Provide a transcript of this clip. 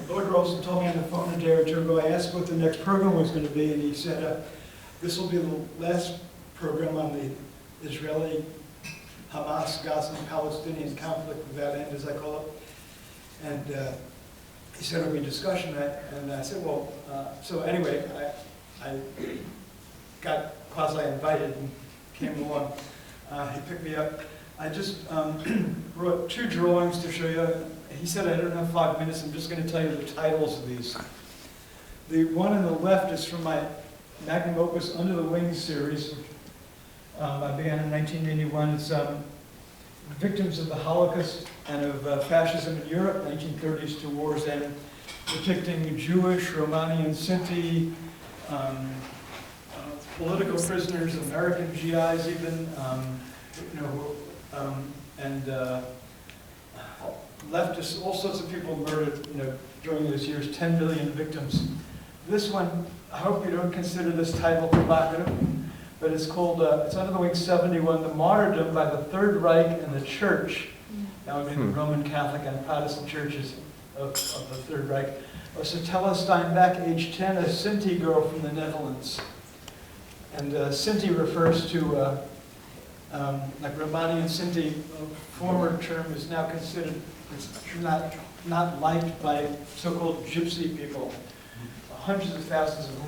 Lord Rolson told me on the phone a day or two ago. I asked what the next program was going to be, and he said, this will be the last program on the Israeli, Hamas, Gaza, and Palestinian conflict without end, as I call it. And he said there'll be discussion, and I said, well, so anyway, I got quasi-invited and came along. He picked me up. I just wrote 2 drawings to show you. He said I don't have 5 minutes. I'm just going to tell you the titles of these. The one on the left is from my magnum opus Under the Wings series. I began in 1981. It's victims of the Holocaust and of fascism in Europe, 1930s to war's end, depicting Jewish, Romani, Sinti, political prisoners, American GIs even, and leftists, all sorts of people murdered, during those years, 10 million victims. This one, I hope you don't consider this title provocative, but it's called, it's Under the Wings 71, The Martyrdom by the Third Reich and the Church. That would be the Roman Catholic and Protestant churches of the Third Reich. Seattle1stBaptistChurch, age 10, a Sinti girl from the Netherlands. And Sinti refers to, like Romani and Sinti, a former term is now considered not liked by so-called gypsy people, hundreds of thousands of whom